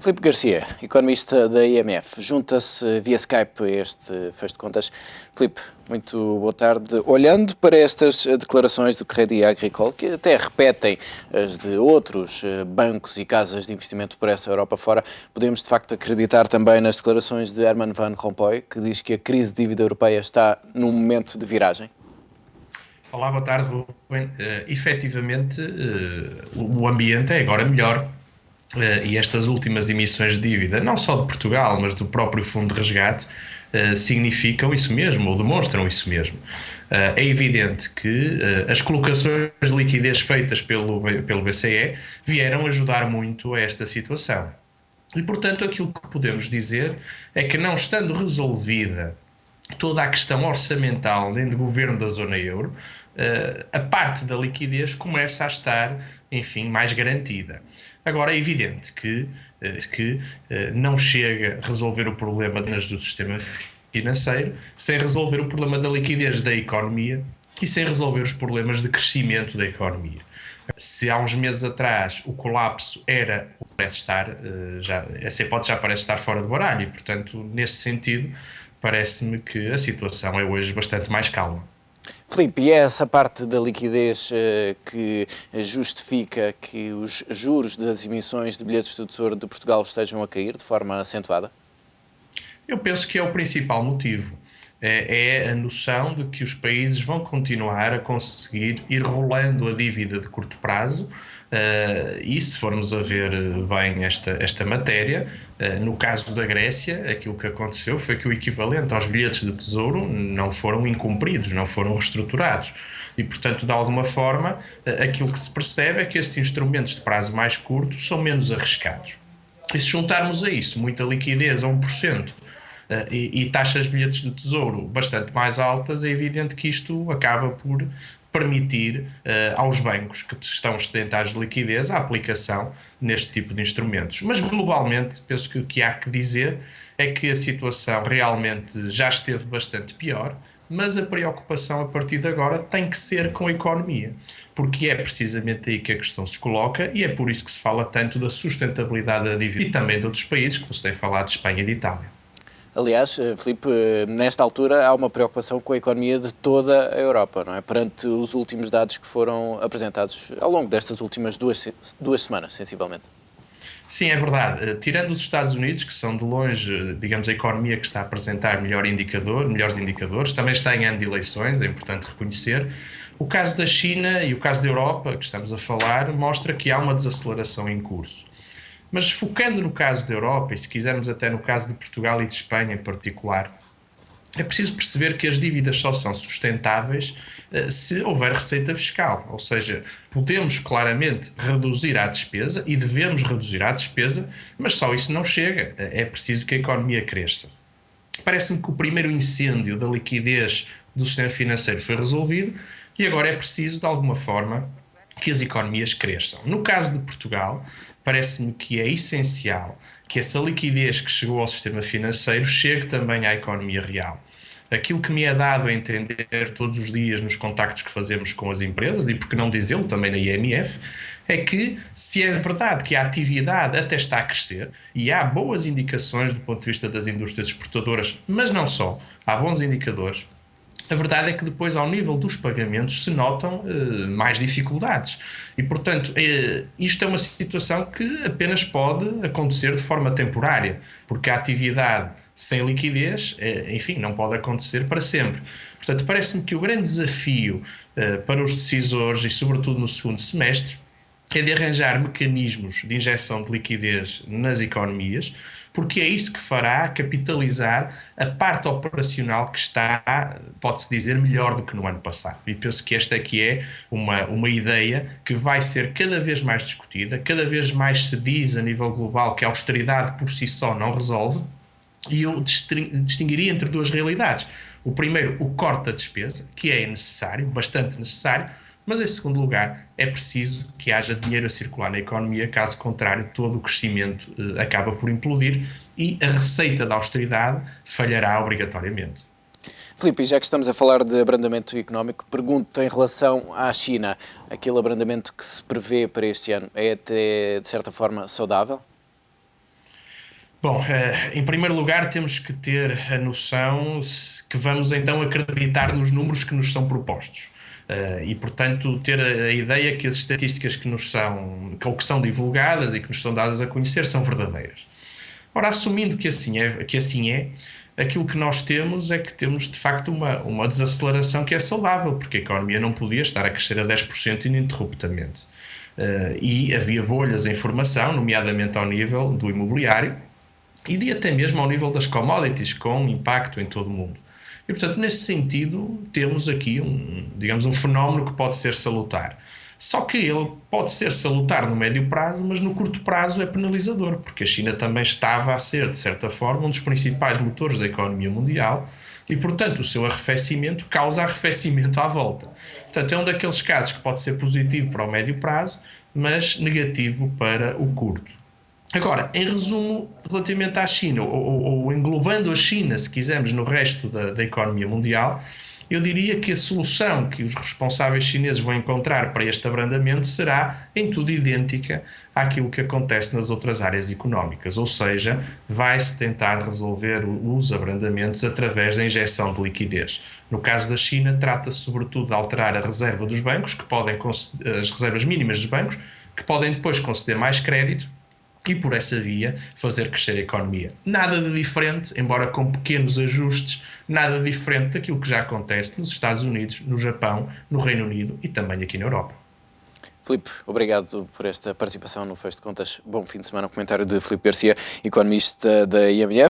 Filipe Garcia, economista da IMF, junta-se via Skype a este fecho de contas. Filipe, muito boa tarde. Olhando para estas declarações do Crédit Agricole, que até repetem as de outros bancos e casas de investimento por essa Europa fora, podemos de facto acreditar também nas declarações de Herman Van Rompuy, que diz que a crise de dívida europeia está num momento de viragem? Olá, boa tarde, Ruben. Efetivamente, o ambiente é agora melhor. E estas últimas emissões de dívida, não só de Portugal, mas do próprio Fundo de Resgate, significam isso mesmo, ou demonstram isso mesmo. É evidente que as colocações de liquidez feitas pelo BCE vieram ajudar muito a esta situação. E, portanto, aquilo que podemos dizer é que, não estando resolvida toda a questão orçamental dentro do governo da zona euro, a parte da liquidez começa a estar, enfim, mais garantida. Agora, é evidente que não chega a resolver o problema do sistema financeiro sem resolver o problema da liquidez da economia e sem resolver os problemas de crescimento da economia. Se há uns meses atrás o colapso era o que parece estar, essa hipótese já parece estar fora de baralho e, portanto, nesse sentido, parece-me que a situação é hoje bastante mais calma. Filipe, e é essa parte da liquidez que justifica que os juros das emissões de bilhetes do Tesouro de Portugal estejam a cair de forma acentuada? Eu penso que é o principal motivo. É a noção de que os países vão continuar a conseguir ir rolando a dívida de curto prazo. E se formos a ver bem esta matéria, no caso da Grécia, aquilo que aconteceu foi que o equivalente aos bilhetes de tesouro não foram incumpridos, não foram reestruturados. E, portanto, de alguma forma, aquilo que se percebe é que esses instrumentos de prazo mais curto são menos arriscados. E se juntarmos a isso muita liquidez a 1%, e taxas de bilhetes de tesouro bastante mais altas, é evidente que isto acaba por permitir aos bancos que estão sedentários de liquidez a aplicação neste tipo de instrumentos. Mas globalmente, penso que o que há que dizer é que a situação realmente já esteve bastante pior, mas a preocupação a partir de agora tem que ser com a economia, porque é precisamente aí que a questão se coloca e é por isso que se fala tanto da sustentabilidade da dívida e também de outros países, como se tem falado de Espanha e de Itália. Aliás, Filipe, nesta altura há uma preocupação com a economia de toda a Europa, não é? Perante os últimos dados que foram apresentados ao longo destas últimas duas semanas, sensivelmente. Sim, é verdade. Tirando os Estados Unidos, que são de longe, digamos, a economia que está a apresentar melhores indicadores, também está em ano de eleições, é importante reconhecer. O caso da China e o caso da Europa, que estamos a falar, mostra que há uma desaceleração em curso. Mas focando no caso da Europa, e se quisermos até no caso de Portugal e de Espanha em particular, é preciso perceber que as dívidas só são sustentáveis se houver receita fiscal. Ou seja, podemos claramente reduzir a despesa e devemos reduzir a despesa, mas só isso não chega. É preciso que a economia cresça. Parece-me que o primeiro incêndio da liquidez do sistema financeiro foi resolvido e agora é preciso, de alguma forma, que as economias cresçam. No caso de Portugal, parece-me que é essencial que essa liquidez que chegou ao sistema financeiro chegue também à economia real. Aquilo que me é dado a entender todos os dias nos contactos que fazemos com as empresas, e por que não dizê-lo também na IMF, é que se é verdade que a atividade até está a crescer, e há boas indicações do ponto de vista das indústrias exportadoras, mas não só, há bons indicadores. A verdade é que depois, ao nível dos pagamentos, se notam mais dificuldades. E, portanto, isto é uma situação que apenas pode acontecer de forma temporária, porque a atividade sem liquidez, enfim, não pode acontecer para sempre. Portanto, parece-me que o grande desafio para os decisores, e sobretudo no segundo semestre, é de arranjar mecanismos de injeção de liquidez nas economias, porque é isso que fará capitalizar a parte operacional que está, pode-se dizer, melhor do que no ano passado. E penso que esta aqui é uma ideia que vai ser cada vez mais discutida, cada vez mais se diz a nível global que a austeridade por si só não resolve, e eu distinguiria entre duas realidades. O primeiro, o corte da despesa, que é necessário, bastante necessário, mas em segundo lugar é preciso que haja dinheiro a circular na economia, caso contrário todo o crescimento acaba por implodir e a receita da austeridade falhará obrigatoriamente. Filipe, já que estamos a falar de abrandamento económico, pergunto em relação à China, aquele abrandamento que se prevê para este ano é até, de certa forma, saudável? Bom, em primeiro lugar, temos que ter a noção que vamos então acreditar nos números que nos são propostos. E, portanto, ter a ideia que as estatísticas que nos são, ou que são divulgadas e que nos são dadas a conhecer são verdadeiras. Ora, assumindo que assim é, aquilo que nós temos é que temos de facto uma desaceleração que é saudável, porque a economia não podia estar a crescer a 10% ininterruptamente. E havia bolhas em formação, nomeadamente ao nível do imobiliário e até mesmo ao nível das commodities, com impacto em todo o mundo. E, portanto, nesse sentido, temos aqui digamos, um fenómeno que pode ser salutar. Só que ele pode ser salutar no médio prazo, mas no curto prazo é penalizador, porque a China também estava a ser, de certa forma, um dos principais motores da economia mundial e, portanto, o seu arrefecimento causa arrefecimento à volta. Portanto, é um daqueles casos que pode ser positivo para o médio prazo, mas negativo para o curto. Agora, em resumo, relativamente à China, ou englobando a China, se quisermos, no resto da economia mundial, eu diria que a solução que os responsáveis chineses vão encontrar para este abrandamento será em tudo idêntica àquilo que acontece nas outras áreas económicas, ou seja, vai-se tentar resolver os abrandamentos através da injeção de liquidez. No caso da China, trata-se sobretudo de alterar a reserva dos bancos, as reservas mínimas dos bancos, que podem depois conceder mais crédito e por essa via fazer crescer a economia. Nada de diferente, embora com pequenos ajustes, nada de diferente daquilo que já acontece nos Estados Unidos, no Japão, no Reino Unido e também aqui na Europa. Filipe, obrigado por esta participação no Fecho de Contas. Bom fim de semana. Um comentário de Filipe Garcia, economista da IMF.